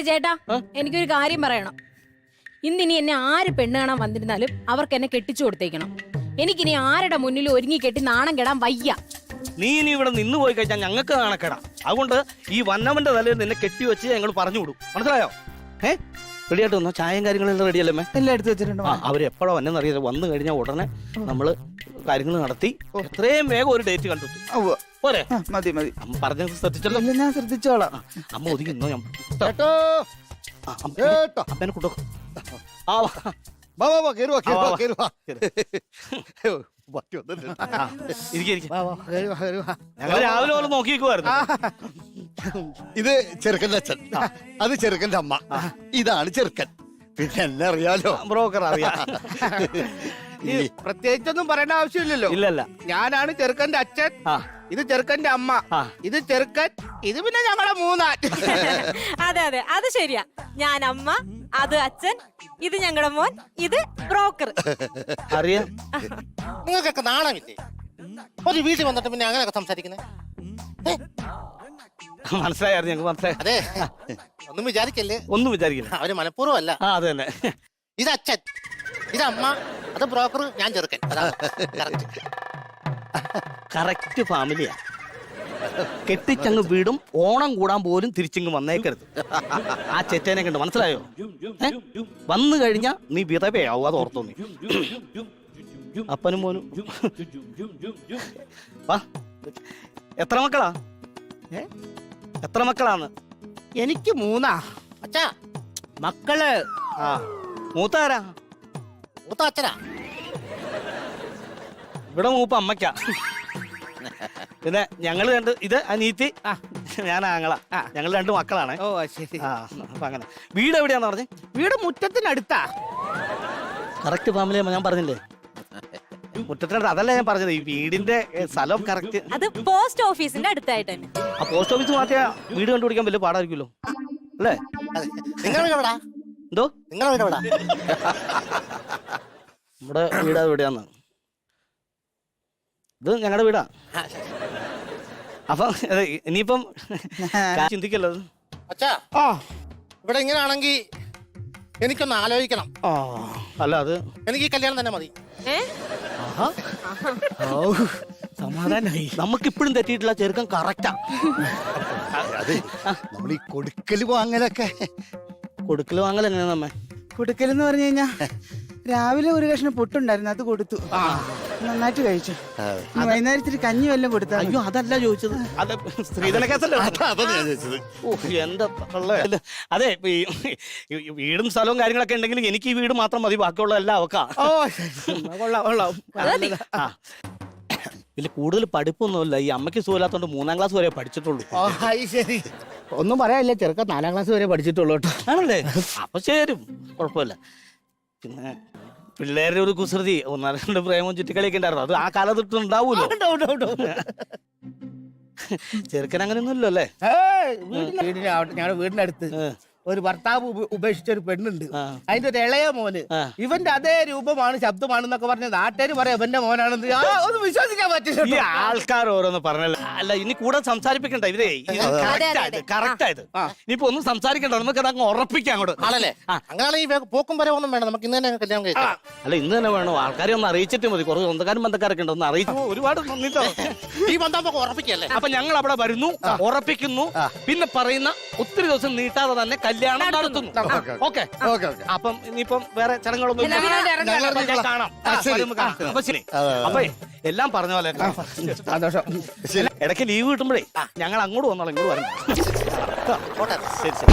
ചേട്ടാ എനിക്കൊരു കാര്യം പറയണം. ഇന്നിനി എന്നെ ആര് പെണ്ണ് കാണാൻ വന്നിരുന്നാലും അവർക്ക് എന്നെ കെട്ടിച്ചു കൊടുത്തേക്കണം. എനിക്കിനി ആരുടെ മുന്നിൽ ഒരുങ്ങി കെട്ടി നാണം കെടാൻ വയ്യ. നീ ഇനി ഇവിടെ നിന്ന് പോയി കഴിച്ചാൽ ഞങ്ങൾക്ക് നാണക്കേടാ. അതുകൊണ്ട് ഈ വന്നവന്റെ തലയിൽ നിന്നെ കെട്ടിവെച്ച് ഞങ്ങൾ പറഞ്ഞു വിടും. മനസ്സിലായോ? റെഡിയായിട്ട് വന്നോ? ചായയും കാര്യങ്ങളെല്ലാം റെഡിയല്ലേ? എല്ലാം എടുത്ത് വെച്ചിട്ടുണ്ട്. അവരെപ്പോഴാ വന്നെന്നറിയാം. വന്നു കഴിഞ്ഞാൽ ഉടനെ നമ്മള് കാര്യങ്ങൾ നടത്തി എത്രയും വേഗം ഒരു ഡേറ്റ് കണ്ടെത്തും. പോരെ? മതി മതി. അമ്മ പറഞ്ഞത് ശ്രദ്ധിച്ചല്ലോ. ഞാൻ ശ്രദ്ധിച്ചോളാം. അമ്മ ഒതുങ്ങിന്നോ? ഞാൻ അമ്മേനെ കൊണ്ടോ. ഞങ്ങൾ രാവിലെ പോലെ നോക്കിക്കുവായിരുന്നു. ഇത് ചെറുക്കൻ്റെ അച്ഛൻ, അത് ചെറുക്കൻ്റെ അമ്മ, ഇതാണ് ചെറുക്കൻ. പിന്നെ എന്നെ അറിയാലോ, ബ്രോക്കർ അറിയാം. പ്രത്യേകിച്ചൊന്നും പറയേണ്ട ആവശ്യമില്ലല്ലോ. ഇല്ലല്ല, ഞാനാണ് ചെറുക്കന്റെ അച്ഛൻ, ഇത് ചെറുക്കന്റെ അമ്മ, ഇത് ചെറുക്കൻ, ഇത് പിന്നെ ഞങ്ങളെ മൂന്നാൻ. അതെ അതെ, അത് ശരിയാ. ഞാൻ അമ്മ, അത് അച്ഛൻ, ഇത് ഞങ്ങളുടെ മോൻ, ഇത് ബ്രോക്കർ. അറിയാം. നിങ്ങൾക്കൊക്കെ നാണമില്ലേ? ഒരു വീട്ടിൽ വന്നിട്ട് പിന്നെ അങ്ങനെയൊക്കെ സംസാരിക്കുന്നത്? മനസ്സിലായിരുന്നു, ഞങ്ങൾക്ക് മനസ്സിലായി. അതെ, ഒന്നും വിചാരിക്കല്ലേ. ഒന്നും വിചാരിക്കില്ല, അവര് മനഃപൂർവ്വം അല്ല. അത് തന്നെ. ഇത് അച്ഛൻ, ഇത് അമ്മ, അത് ബ്രോക്കർ, ഞാൻ ചെറുക്കൻ. കറക്റ്റ് ഫാമിലിയാ. കെട്ടിച്ചങ്ങ് വീടും ഓണം കൂടാൻ പോലും തിരിച്ചിങ്ങ് വന്നേക്കരുത്. ആ ചെറ്റേനെ കണ്ട് മനസ്സിലായോ? വന്നു കഴിഞ്ഞാ നീ വിധവയാവും, അത് ഓർത്തോ നീ. അപ്പനും മോനും വാ. എത്ര മക്കളാ? എത്ര മക്കളാന്ന്? എനിക്ക് മൂന്നാ അച്ഛാ. മക്കള്. മൂത്താരാ? മൂത്ത അച്ഛനാ. ഇവിടെ മൂപ്പ അമ്മയ്ക്കാ. പിന്നെ ഞങ്ങള് രണ്ട്, ഇത് അനീത്തി, ഞാൻ ആങ്ങള. ഞങ്ങൾ രണ്ട് മക്കളാണ്. ഓ ശരി. അപ്പൊ അങ്ങനെ. വീട് എവിടെയാന്ന് പറഞ്ഞേ? വീട് മുറ്റത്തിനടുത്താ. കറക്റ്റ് ഫാമിലി ഞാൻ പറഞ്ഞില്ലേ, മുറ്റത്തിനടുത്ത്. അതല്ല ഞാൻ പറഞ്ഞത്, ഈ വീടിന്റെ സ്ഥലം കറക്റ്റ്. അത് പോസ്റ്റ് ഓഫീസിന്റെ അടുത്തായിട്ട് തന്നെ. ആ പോസ്റ്റ് ഓഫീസ് മാറ്റിയാ വീട് കണ്ടുപിടിക്കാൻ വലിയ പാടായിരിക്കുമല്ലോ അല്ലേ? നിങ്ങളുടെ വീട് എവിടാ? എന്തോ? നിങ്ങളുടെ വീട് എവിടാ? നമ്മുടെ വീട് എവിടെയാന്ന്? ഇത് ഞങ്ങളുടെ വീടാ. അപ്പം ഇനിയിപ്പം ചിന്തിക്കല്ലോ അച്ഛാ. ഇവിടെ ഇങ്ങനെയാണെങ്കിൽ എനിക്കൊന്ന് ആലോചിക്കണം. അല്ല, അത് എനിക്ക് ഈ കല്യാണം തന്നെ മതി. സമാധാനായി. നമുക്കിപ്പോഴും തെറ്റിയിട്ടുള്ള ചെറുക്കം കറക്റ്റാ. അതെ, നമ്മൾ ഈ കൊടുക്കല് വാങ്ങലൊക്കെ. കൊടുക്കല് വാങ്ങൽ എങ്ങനെയാ നമ്മെ? കൊടുക്കലെന്ന് പറഞ്ഞു കഴിഞ്ഞാ രാവിലെ ഒരു കഷ്ണം പൊട്ടുണ്ടായിരുന്നു, അത് കൊടുത്തു, നന്നായിട്ട് കഴിച്ചു. വൈകുന്നേരത്തിന് കഞ്ഞി വല്ലതും കൊടുത്താ. അയ്യോ, അതല്ല ചോദിച്ചത്. അത് സ്ത്രീധന കേസല്ലേ? എന്താ അതെ, വീടും സ്ഥലവും കാര്യങ്ങളൊക്കെ ഉണ്ടെങ്കിൽ എനിക്ക് ഈ വീട് മാത്രം മതി, ബാക്കിയുള്ള എല്ലാം അവക്കാ. ഇതിൽ കൂടുതൽ പഠിപ്പൊന്നുമില്ല. ഈ അമ്മയ്ക്ക് സുഖമില്ലാത്തോണ്ട് 3ാം ക്ലാസ് വരെ പഠിച്ചിട്ടുള്ളൂ. ശരി, ഒന്നും പറയാനില്ല, ചെറുക്കൻ 4ാം ക്ലാസ് വരെ പഠിച്ചിട്ടുള്ളൂ. ആണല്ലേ? അപ്പൊ ചേരും, കുഴപ്പമില്ല. പിന്നെ പിള്ളേരുടെ ഒരു കുസൃതി, 1-2 പ്രേമവും ചുറ്റിക്കളിയൊക്കെ ഉണ്ടായിരുന്നു. അത് ആ കാലത്തൊട്ട് ഉണ്ടാവൂല്ലോ. ചെറുക്കൻ അങ്ങനെയൊന്നും ഇല്ലല്ലേ? ഞങ്ങളുടെ വീടിനടുത്ത് ഒരു ഭർത്താവ് ഉപേക്ഷിച്ച ഒരു പെണ്ണുണ്ട്. അതിന്റെ ഒരു ഇളയ മോന് ഇവന്റെ അതേ രൂപമാണ്, ശബ്ദമാണെന്നൊക്കെ പറഞ്ഞ് നാട്ടുകാർ പറയാം ഇവന്റെ മോനാണെന്ന്. ഒന്നും വിശ്വസിക്കാൻ പറ്റില്ല. ഈ ആൾക്കാർ ഓരോന്ന് പറഞ്ഞല്ലോ. അല്ല, ഇനി കൂടെ സംസാരിപ്പിക്കണ്ട. ഇവരെ കറക്റ്റ് ആയത്. ഇനിയിപ്പോ ഒന്നും സംസാരിക്കണ്ട, നമുക്ക് അതങ്ങ് ഉറപ്പിക്കാം അങ്ങോട്ട്. ആണല്ലേ? അങ്ങനെയാണെങ്കിൽ പോക്കും വരവൊന്നും വേണം, നമുക്ക് ഇന്ന് തന്നെ കല്യാണം കഴിക്കാം. അല്ല, ഇന്ന് തന്നെ വേണോ? ആൾക്കാരെ ഒന്ന് അറിയിച്ചിട്ട് മതി. കുറച്ച് സ്വന്തക്കാരും ബന്ധക്കാരൊക്കെ ഉണ്ട്, ഒന്ന് അറിയിച്ചു. ഒരുപാട് നന്ദിട്ടോ. ഈ ബന്ധം നമുക്ക് ഉറപ്പിക്കല്ലേ? അപ്പൊ ഞങ്ങൾ അവിടെ വരുന്നു, ഉറപ്പിക്കുന്നു, പിന്നെ പറയുന്ന ഒത്തിരി ദിവസം നീട്ടാതെ തന്നെ കല്യാണം നടത്തുന്നു. ഓക്കെ. അപ്പം ഇനിയിപ്പം വേറെ ചടങ്ങുകളൊന്നും കാണാം. അപ്പൊ ശരി. അപ്പൊ എല്ലാം പറഞ്ഞ പോലെ ഇടയ്ക്ക് ലീവ് കിട്ടുമ്പോഴേ ഞങ്ങൾ അങ്ങോട്ട് വന്നോളാം, ഇങ്ങോട്ട് വരണം. ശരി ശരി.